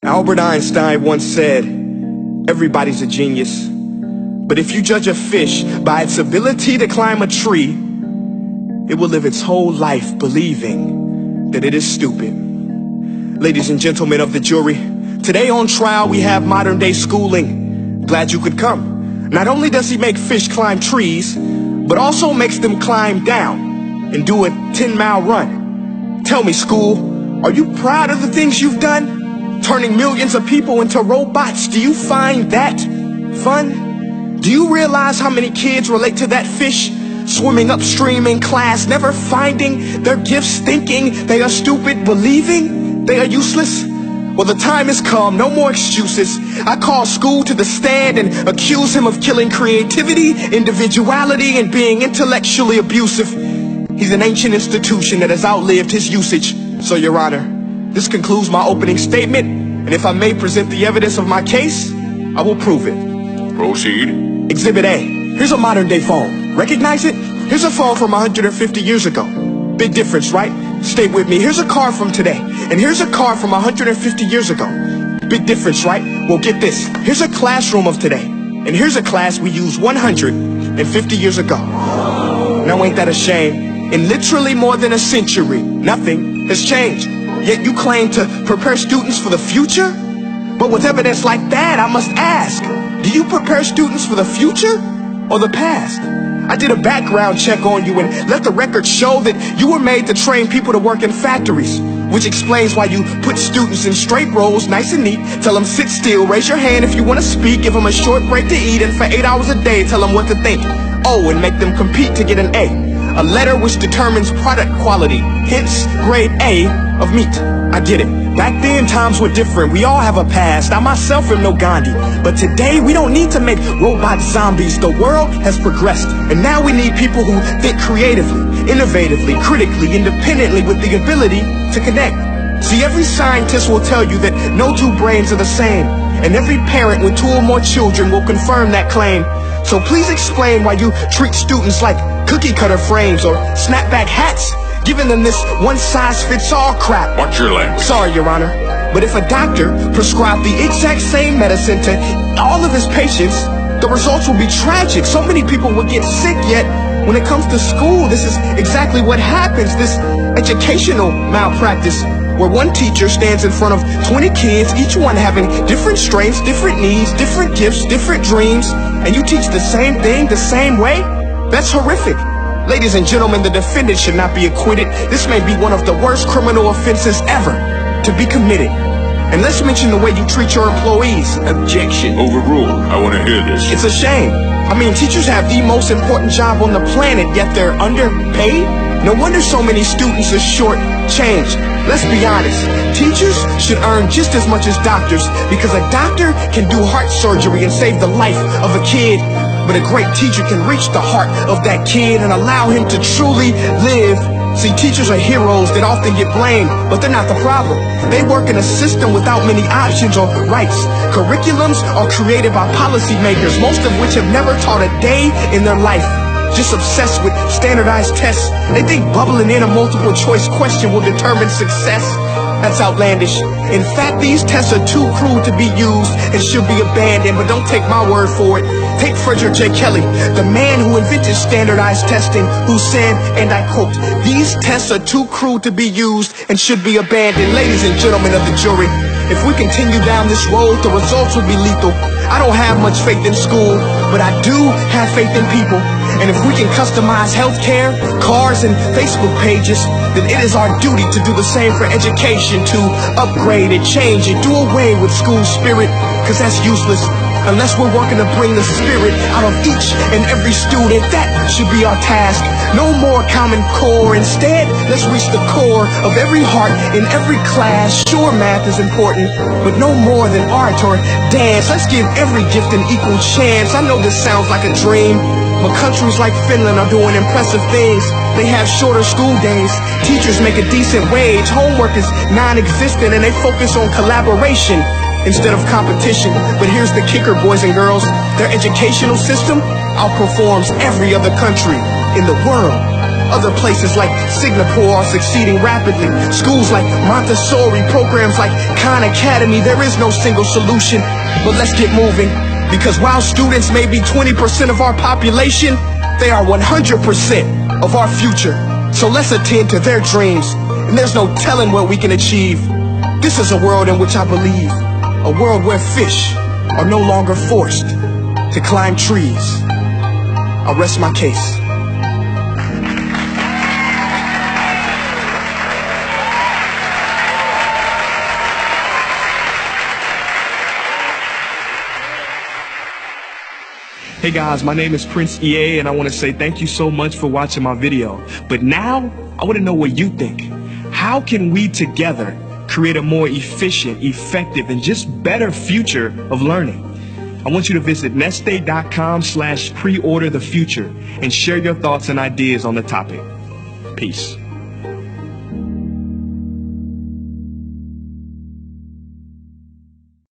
Albert Einstein once said, everybody's a genius. But if you judge a fish by its ability to climb a tree, it will live its whole life believing that it is stupid. Ladies and gentlemen of the jury, today on trial we have modern day schooling. Glad you could come. Not only does he make fish climb trees, but also makes them climb down and do a 10-mile run. Tell me, school, are you proud of the things you've done? Turning millions of people into robots, do you find that fun? Do you realize how many kids relate to that fish? Swimming upstream in class, never finding their gifts, thinking they are stupid, believing they are useless? Well, the time has come, no more excuses. I call school to the stand and accuse him of killing creativity, individuality, and being intellectually abusive. He's an ancient institution that has outlived his usage. So, Your Honor, this concludes my opening statement, and if I may present the evidence of my case, I will prove it. Proceed. Exhibit A. Here's a modern-day phone. Recognize it? Here's a phone from 150 years ago. Big difference, right? Stay with me. Here's a car from today, and here's a car from 150 years ago. Big difference, right? Well, get this. Here's a classroom of today, and here's a class we used 150 years ago. Now, ain't that a shame? In literally more than a century, nothing has changed. Yet you claim to prepare students for the future? But with evidence like that, I must ask, do you prepare students for the future or the past? I did a background check on you and let the record show that you were made to train people to work in factories, which explains why you put students in straight rows, nice and neat, tell them sit still, raise your hand if you want to speak, give them a short break to eat, and for 8 hours a day tell them what to think. Oh, and make them compete to get an A. A letter which determines product quality, hence grade A of meat. I get it. Back then, times were different. We all have a past. I myself am no Gandhi. But today, we don't need to make robot zombies. The world has progressed. And now we need people who think creatively, innovatively, critically, independently, with the ability to connect. See, every scientist will tell you that no two brains are the same. And every parent with 2 or more children will confirm that claim. So please explain why you treat students like cookie-cutter frames or snapback hats, giving them this one-size-fits-all crap. Watch your language. Sorry, Your Honor, but if a doctor prescribed the exact same medicine to all of his patients, the results will be tragic. So many people will get sick, yet when it comes to school, this is exactly what happens, this educational malpractice, where one teacher stands in front of 20 kids, each one having different strengths, different needs, different gifts, different dreams, and you teach the same thing the same way? That's horrific. Ladies and gentlemen, the defendant should not be acquitted. This may be one of the worst criminal offenses ever to be committed. And let's mention the way you treat your employees. Objection. Overruled. I want to hear this. It's a shame. I mean, teachers have the most important job on the planet, yet they're underpaid? No wonder so many students are short-changed. Let's be honest. Teachers should earn just as much as doctors, because a doctor can do heart surgery and save the life of a kid. But a great teacher can reach the heart of that kid and allow him to truly live. See, teachers are heroes that often get blamed, but they're not the problem. They work in a system without many options or rights. Curriculums are created by policymakers, most of which have never taught a day in their life. Just obsessed with standardized tests. They think bubbling in a multiple choice question will determine success. That's outlandish. In fact, these tests are too cruel to be used and should be abandoned, but don't take my word for it. Take Frederick J. Kelly, the man who invented standardized testing, who said, and I quote, "These tests are too cruel to be used and should be abandoned." Ladies and gentlemen of the jury, if we continue down this road, the results will be lethal. I don't have much faith in school, but I do have faith in people. And if we can customize healthcare, cars, and Facebook pages, then it is our duty to do the same for education, to upgrade and change and do away with school spirit, because that's useless. Unless we're working to bring the spirit out of each and every student, that should be our task. No more Common Core. Instead, let's reach the core of every heart in every class. Sure, math is important, but no more than art or dance. Let's give every gift an equal chance. I know this sounds like a dream, but countries like Finland are doing impressive things. They have shorter school days, teachers make a decent wage, homework is non-existent, and they focus on collaboration instead of competition. But here's the kicker, boys and girls. Their educational system outperforms every other country in the world. Other places like Singapore are succeeding rapidly. Schools like Montessori, programs like Khan Academy, there is no single solution. But let's get moving, because while students may be 20% of our population, they are 100% of our future. So let's attend to their dreams, and there's no telling what we can achieve. This is a world in which I believe, a world where fish are no longer forced to climb trees. I'll rest my case. Hey guys, my name is Prince EA, and I want to say thank you so much for watching my video. But now, I want to know what you think. How can we together create a more efficient, effective, and just better future of learning? I want you to visit nestday.com/preorder the future and share your thoughts and ideas on the topic. Peace.